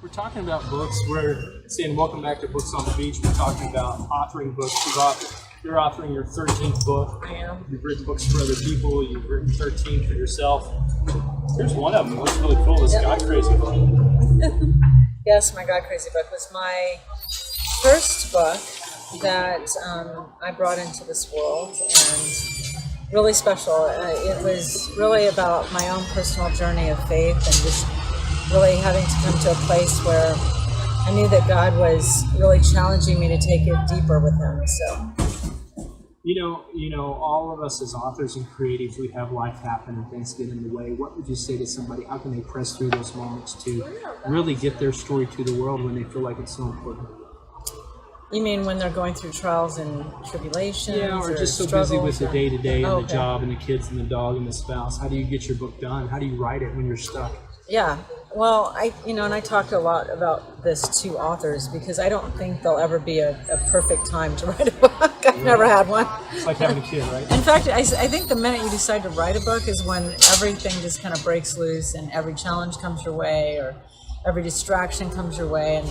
We're talking about books. We're saying welcome back to Books on the Beach. We're talking about authoring books. You're authoring your 13th book. I am. You've written books for other people. You've written 13 for yourself. Here's one of them. What's really cool, this God Crazy book. Yes, my God Crazy book was my first book that I brought into this world, and really special. It was really about my own personal journey of faith, and just really having to come to a place where I knew that God was really challenging me to take it deeper with Him. So, you know, all of us as authors and creatives, we have life happen and things get in the way. What would you say to somebody? How can they press through those moments to really get their story to the world when they feel like it's so important? you mean when they're going through trials and tribulations? Yeah, or just so struggles, busy with the day-to-day and the okay. job and the kids and the dog and the spouse. How do you get your book done? How do you write it when you're stuck? Yeah, well, and I talked a lot about this to authors because I don't think there'll ever be a perfect time to write a book. I've never had one. It's like having a kid, right? In fact, I think the minute you decide to write a book is when everything just kind of breaks loose and every challenge comes your way or every distraction comes your way. And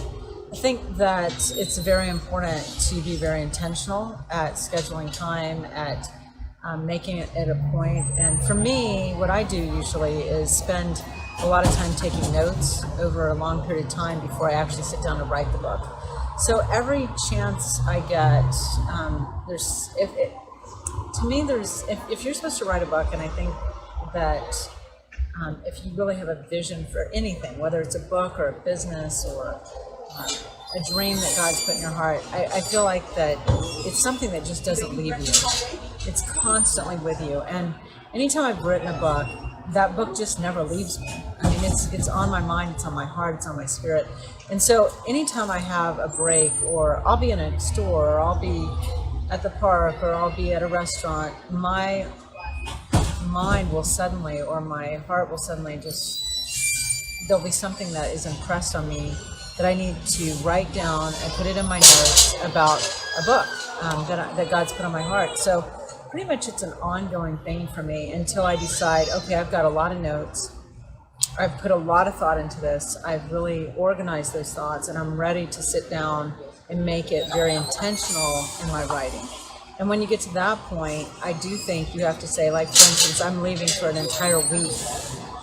I think that it's very important to be very intentional at scheduling time, at making it at a point. And for me, what I do usually is spend a lot of time taking notes over a long period of time before I actually sit down to write the book. So every chance I get, if you're supposed to write a book, and I think that if you really have a vision for anything, whether it's a book or a business or a dream that God's put in your heart, I feel like that it's something that just doesn't leave you. It's constantly with you. And anytime I've written a book, that book just never leaves me. I mean, it's on my mind, it's on my heart, it's on my spirit. And so anytime I have a break, or I'll be in a store, or I'll be at the park, or I'll be at a restaurant, my mind will suddenly, or my heart will suddenly there'll be something that is impressed on me that I need to write down and put it in my notes about a book that God's put on my heart. So pretty much it's an ongoing thing for me until I decide, okay, I've got a lot of notes. I've put a lot of thought into this. I've really organized those thoughts, and I'm ready to sit down and make it very intentional in my writing. And when you get to that point, I do think you have to say, like, for instance, I'm leaving for an entire week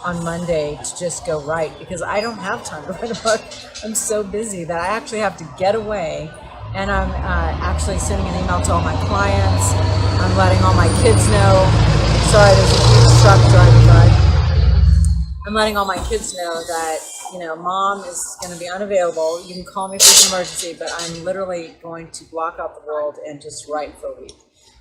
on Monday to just go write, because I don't have time to write a book. I'm so busy that I actually have to get away. And I'm actually sending an email to all my clients. I'm letting all my kids know. Sorry, there's a huge truck driving by. I'm letting all my kids know that, Mom is going to be unavailable. You can call me if it's an emergency, but I'm literally going to block out the world and just write for a week.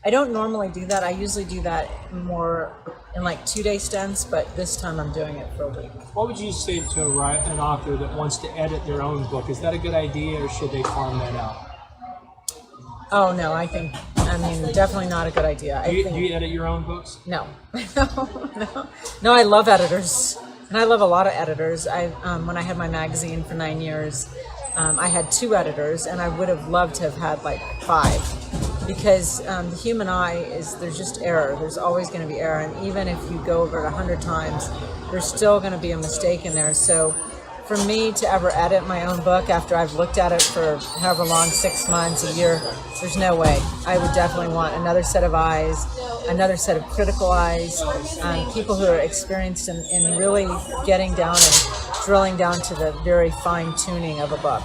I don't normally do that. I usually do that more in like 2-day stints, but this time I'm doing it for a week. What would you say to an author that wants to edit their own book? Is that a good idea, or should they farm that out? Oh, no, definitely not a good idea. Do you edit your own books? No. No, I love editors. And I love a lot of editors. When I had my magazine for 9 years, I had 2 editors, and I would have loved to have had like 5. Because the human eye there's just error. There's always going to be error. And even if you go over it 100 times, there's still going to be a mistake in there. So for me to ever edit my own book after I've looked at it for however long, 6 months, a year, there's no way. I would definitely want another set of eyes, another set of critical eyes, people who are experienced in really getting down and drilling down to the very fine tuning of a book.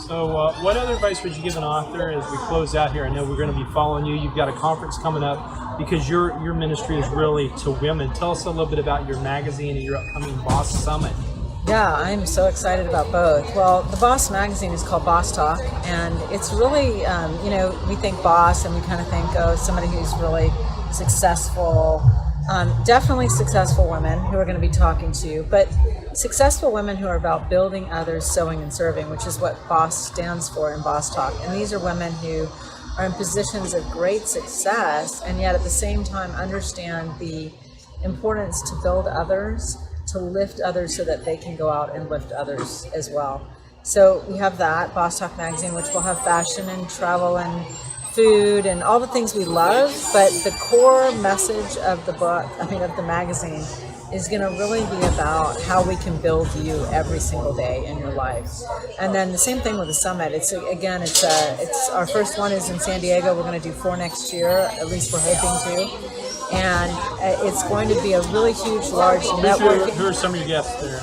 So what other advice would you give an author as we close out here? I know we're going to be following you. You've got a conference coming up because your ministry is really to women. Tell us a little bit about your magazine and your upcoming Boss Summit. Yeah, I'm so excited about both. Well, the Boss magazine is called Boss Talk, and it's really, we think boss and we kind of think, somebody who's really successful. Definitely successful women who are going to be talking to you, but successful women who are about building others, sowing and serving, which is what Boss stands for in Boss Talk. And these are women who are in positions of great success, and yet at the same time understand the importance to build others, to lift others so that they can go out and lift others as well. So we have that, Boss Talk magazine, which will have fashion and travel and food and all the things we love, but the core message of the book, of the magazine, is going to really be about how we can build you every single day in your life. And then the same thing with the summit. It's our first one is in San Diego. We're going to do 4 next year, at least we're hoping to. And it's going to be a really huge, large networking. Who are some of your guests there?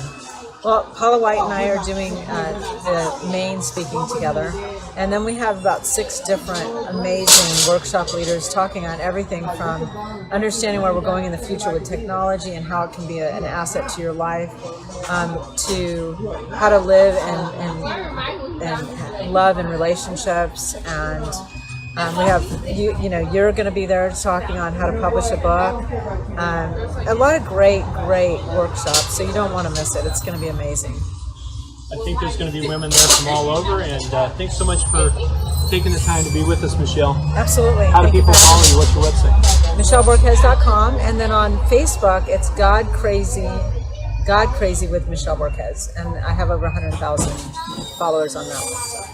Well, Paula White and I are doing the main speaking together. And then we have about 6 different amazing workshop leaders talking on everything from understanding where we're going in the future with technology and how it can be an asset to your life, to how to live and love in relationships. And we have, you're going to be there talking on how to publish a book. A lot of great workshops, so you don't want to miss it. It's going to be amazing. I think there's going to be women there from all over, and thanks so much for taking the time to be with us, Michelle. Absolutely. How do people follow you? What's your website? MichelleBorquez.com, and then on Facebook, it's God Crazy with Michelle Borquez, and I have over 100,000 followers on that one. So.